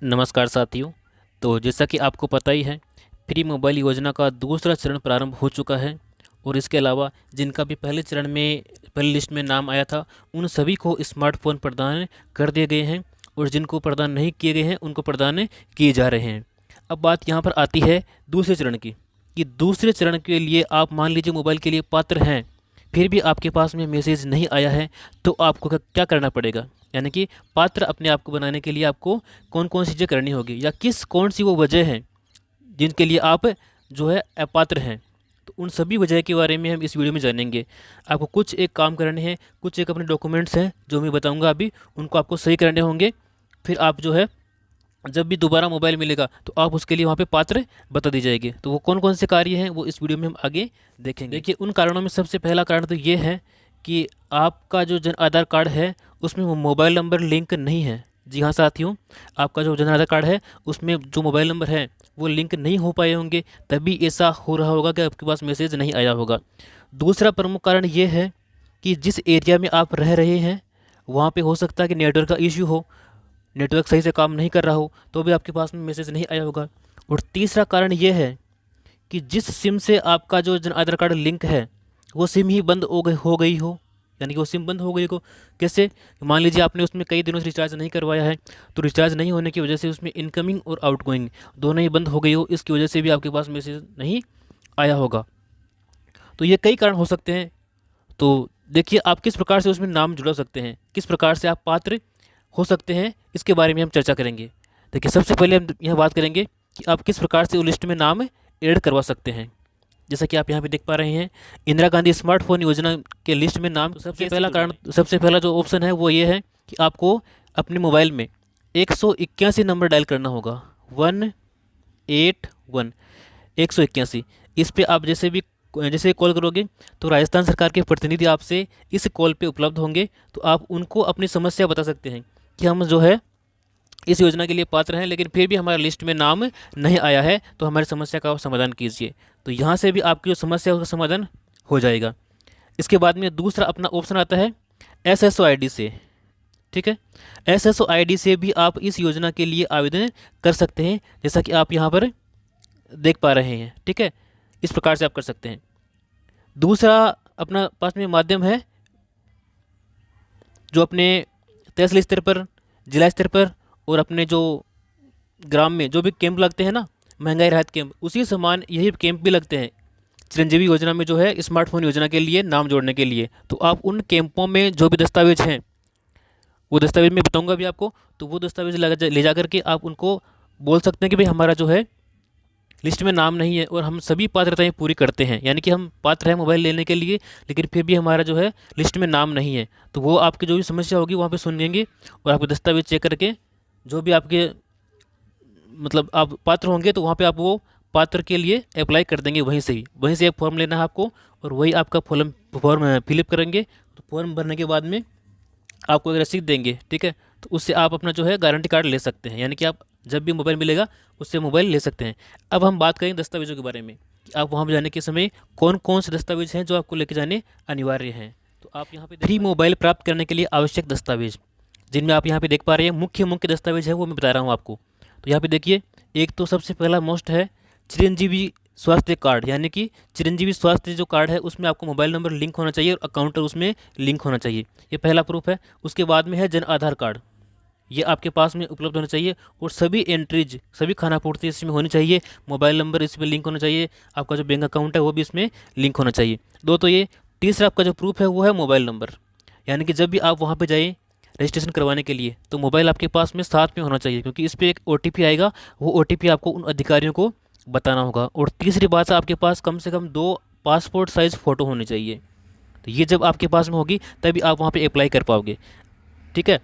नमस्कार साथियों। तो जैसा कि आपको पता ही है, फ्री मोबाइल योजना का दूसरा चरण प्रारंभ हो चुका है। और इसके अलावा जिनका भी पहले चरण में पहली लिस्ट में नाम आया था, उन सभी को स्मार्टफोन प्रदान कर दिए गए हैं, और जिनको प्रदान नहीं किए गए हैं उनको प्रदान किए जा रहे हैं। अब बात यहाँ पर आती है दूसरे चरण की, कि दूसरे चरण के लिए आप मान लीजिए मोबाइल के लिए पात्र हैं, फिर भी आपके पास में मैसेज नहीं आया है, तो आपको क्या करना पड़ेगा। यानी कि पात्र अपने आप को बनाने के लिए आपको कौन कौन सी चीज़ें करनी होगी, या कौन सी वो वजह हैं जिनके लिए आप जो है अपात्र हैं। तो उन सभी वजह के बारे में हम इस वीडियो में जानेंगे। आपको कुछ एक काम करने हैं, कुछ एक अपने डॉक्यूमेंट्स हैं जो मैं बताऊंगा अभी, उनको आपको सही करने होंगे। फिर आप जो है जब भी दोबारा मोबाइल मिलेगा तो आप उसके लिए वहाँ पे पात्र बता दी जाएगी। तो वो कौन कौन से कार्य हैं वो इस वीडियो में हम आगे देखेंगे। देखिए, उन कारणों में सबसे पहला कारण तो ये है कि आपका जो जन आधार कार्ड है उसमें वो मोबाइल नंबर लिंक नहीं है। जी हाँ साथियों, आपका जो जन आधार कार्ड है उसमें जो मोबाइल नंबर है वो लिंक नहीं हो पाए होंगे, तभी ऐसा हो रहा होगा कि आपके पास मैसेज नहीं आया होगा। दूसरा प्रमुख कारण ये है कि जिस एरिया में आप रह रहे हैं वहाँ पे हो सकता है कि नेटवर्क का इश्यू हो, नेटवर्क सही से काम नहीं कर रहा हो, तो भी आपके पास में मैसेज नहीं आया होगा। और तीसरा कारण ये है कि जिस सिम से आपका जो जन आधार कार्ड लिंक है वो सिम ही बंद हो गई हो। यानी कि वो सिम बंद हो गई को कैसे, मान लीजिए आपने उसमें कई दिनों से रिचार्ज नहीं करवाया है, तो रिचार्ज नहीं होने की वजह से उसमें इनकमिंग और आउटगोइंग दोनों ही बंद हो गई हो, इसकी वजह से भी आपके पास मैसेज नहीं आया होगा। तो ये कई कारण हो सकते हैं। तो देखिए, आप किस प्रकार से उसमें नाम जुड़ा सकते हैं, किस प्रकार से आप पात्र हो सकते हैं, इसके बारे में हम चर्चा करेंगे। देखिए, सबसे पहले हम यह बात करेंगे कि आप किस प्रकार से उस लिस्ट में नाम ऐड करवा सकते हैं। जैसा कि आप यहाँ पे देख पा रहे हैं, इंदिरा गांधी स्मार्टफोन योजना के लिस्ट में नाम, सबसे पहला जो ऑप्शन है वो ये है कि आपको अपने मोबाइल में 181 नंबर डायल करना होगा। 181, 181। इस पे आप जैसे कॉल करोगे तो राजस्थान सरकार के प्रतिनिधि आपसे इस कॉल पे उपलब्ध होंगे। तो आप उनको अपनी समस्या बता सकते हैं कि हम जो है इस योजना के लिए पात्र हैं, लेकिन फिर भी हमारे लिस्ट में नाम नहीं आया है, तो हमारी समस्या का समाधान कीजिए। तो यहाँ से भी आपकी जो समस्या है उसका समाधान हो जाएगा। इसके बाद में दूसरा अपना ऑप्शन आता है SSO ID से। ठीक है, SSO ID से भी आप इस योजना के लिए आवेदन कर सकते हैं, जैसा कि आप यहाँ पर देख पा रहे हैं। ठीक है, इस प्रकार से आप कर सकते हैं। दूसरा अपना पास में माध्यम है जो अपने तहसील स्तर पर, जिला स्तर पर और अपने जो ग्राम में जो भी कैंप लगते हैं ना, महंगाई राहत कैंप, उसी समान यही कैंप भी लगते हैं चिरंजीवी योजना में, जो है स्मार्टफोन योजना के लिए नाम जोड़ने के लिए। तो आप उन कैंपों में जो भी दस्तावेज हैं, वो दस्तावेज मैं बताऊंगा भी आपको, तो वो दस्तावेज ले जा करके आप उनको बोल सकते हैं कि भाई हमारा जो है लिस्ट में नाम नहीं है और हम सभी पात्रताएं पूरी करते हैं, यानी कि हम पात्र हैं मोबाइल लेने के लिए, लेकिन फिर भी हमारा जो है लिस्ट में नाम नहीं है। तो वो आपकी जो भी समस्या होगी वहाँ पे सुनेंगे और आपके दस्तावेज चेक करके जो भी आपके मतलब आप पात्र होंगे, तो वहाँ पे आप वो पात्र के लिए अप्लाई कर देंगे वहीं से एक फॉर्म लेना है आपको, और वही आपका फॉर्म फिलअप करेंगे। तो फॉर्म भरने के बाद में आपको एक रसीद देंगे। ठीक है, तो उससे आप अपना जो है गारंटी कार्ड ले सकते हैं, यानी कि आप जब भी मोबाइल मिलेगा उससे मोबाइल ले सकते हैं। अब हम बात करें दस्तावेजों के बारे में, कि आप वहाँ पर जाने के समय कौन कौन से दस्तावेज हैं जो आपको लेके जाने अनिवार्य हैं। तो आप यहाँ पे फ्री मोबाइल प्राप्त करने के लिए आवश्यक दस्तावेज, जिनमें आप यहाँ पे देख पा रहे हैं मुख्य मुख्य दस्तावेज है वो मैं बता रहा हूँ आपको। तो यहाँ पे देखिए, एक तो सबसे पहला मोस्ट है चिरंजीवी स्वास्थ्य कार्ड, यानी कि चिरंजीवी स्वास्थ्य जो कार्ड है उसमें आपको मोबाइल नंबर लिंक होना चाहिए और अकाउंट उसमें लिंक होना चाहिए। ये पहला प्रूफ है। उसके बाद में है जन आधार कार्ड, ये आपके पास में उपलब्ध होना चाहिए, और सभी एंट्रीज, सभी खानापूर्ति इसमें होनी चाहिए। मोबाइल नंबर इसमें लिंक होना चाहिए, आपका जो बैंक अकाउंट है वो भी इसमें लिंक होना चाहिए। दो तो ये। तीसरा आपका जो प्रूफ है वो है मोबाइल नंबर, यानी कि जब भी आप वहाँ पे जाइए रजिस्ट्रेशन करवाने के लिए, तो मोबाइल आपके पास में साथ में होना चाहिए, क्योंकि इस पर एक OTP आएगा, वो OTP आपको उन अधिकारियों को बताना होगा। और तीसरी बात है, आपके पास कम से कम 2 पासपोर्ट साइज़ फ़ोटो होनी चाहिए। तो ये जब आपके पास में होगी तभी आप वहाँ पे अप्लाई कर पाओगे। ठीक है,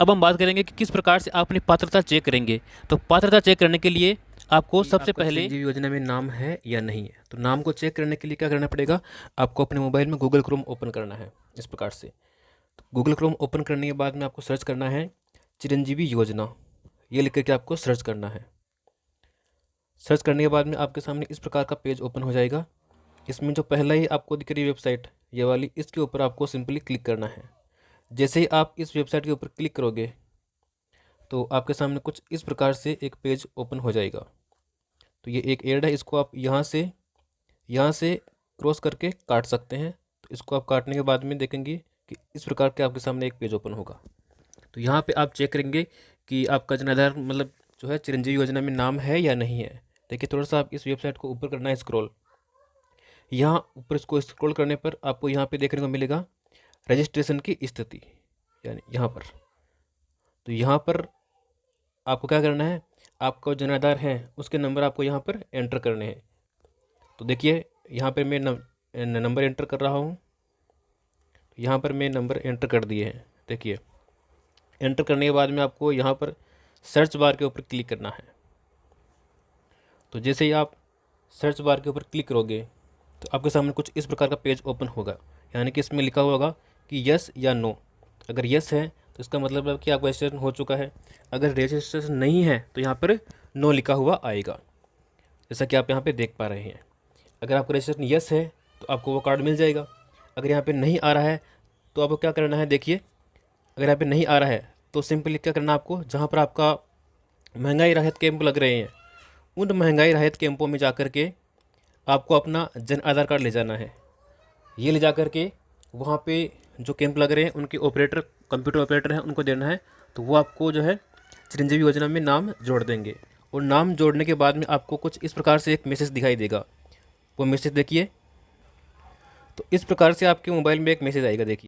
अब हम बात करेंगे कि किस प्रकार से आप अपनी पात्रता चेक करेंगे। तो पात्रता चेक करने के लिए आपको सबसे पहले चिरंजीवी योजना में नाम है या नहीं है। तो नाम को चेक करने के लिए क्या करना पड़ेगा, आपको अपने मोबाइल में गूगल क्रोम ओपन करना है इस प्रकार से। तो गूगल क्रोम ओपन करने के बाद में आपको सर्च करना है चिरंजीवी योजना, ये लिख करके आपको सर्च करना है। सर्च करने के बाद में आपके सामने इस प्रकार का पेज ओपन हो जाएगा। इसमें जो पहला ही आपको दिख रही वेबसाइट, ये वाली, इसके ऊपर आपको सिंपली क्लिक करना है। जैसे ही आप इस वेबसाइट के ऊपर क्लिक करोगे तो आपके सामने कुछ इस प्रकार से एक पेज ओपन हो जाएगा। तो ये एक एड है, इसको आप यहाँ से क्रॉस करके काट सकते हैं। तो इसको आप काटने के बाद में देखेंगे कि इस प्रकार के आपके सामने एक पेज ओपन होगा। तो यहाँ पे आप चेक करेंगे कि आपका जन आधार मतलब जो है चिरंजीवी योजना में नाम है या नहीं है। देखिए थोड़ा सा आप इस वेबसाइट को ऊपर करना है स्क्रॉल। यहाँ ऊपर इसको स्क्रॉल करने पर आपको यहाँ पे देखने को मिलेगा रजिस्ट्रेशन की स्थिति, यानी यहाँ पर। तो यहाँ पर आपको क्या करना है, आपका जन आधार है उसके नंबर आपको यहाँ पर एंटर करने हैं। तो देखिए यहाँ पर मैं नंबर एंटर कर रहा हूँ। यहाँ पर मैं नंबर एंटर कर दिए हैं। देखिए एंटर करने के बाद में आपको यहाँ पर सर्च बार के ऊपर क्लिक करना है। तो जैसे ही आप सर्च बार के ऊपर क्लिक करोगे तो आपके सामने कुछ इस प्रकार का पेज ओपन होगा, यानी कि इसमें लिखा हुआ होगा कि यस या नो। अगर यस है तो इसका मतलब है कि आपका रजिस्ट्रेशन हो चुका है। अगर रजिस्ट्रेशन नहीं है तो यहाँ पर नो लिखा हुआ आएगा, जैसा कि आप यहाँ पे देख पा रहे हैं। अगर आपका रजिस्ट्रेशन यस है तो आपको वो कार्ड मिल जाएगा। अगर यहाँ पे नहीं आ रहा है तो आपको क्या करना है, देखिए अगर यहाँ पे नहीं आ रहा है तो सिंपली क्या करना है, आपको जहाँ पर आपका महंगाई राहत कैंप लग रहे हैं उन महंगाई राहत कैंपों में जा कर के आपको अपना जन आधार कार्ड ले जाना है। ये ले जा कर के वहाँ पे जो कैंप लग रहे हैं उनके ऑपरेटर, कंप्यूटर ऑपरेटर हैं, उनको देना है। तो वो आपको जो है चिरंजीवी योजना में नाम जोड़ देंगे। और नाम जोड़ने के बाद में आपको कुछ इस प्रकार से एक मैसेज दिखाई देगा। वो मैसेज देखिए, तो इस प्रकार से आपके मोबाइल में एक मैसेज आएगा। देखिए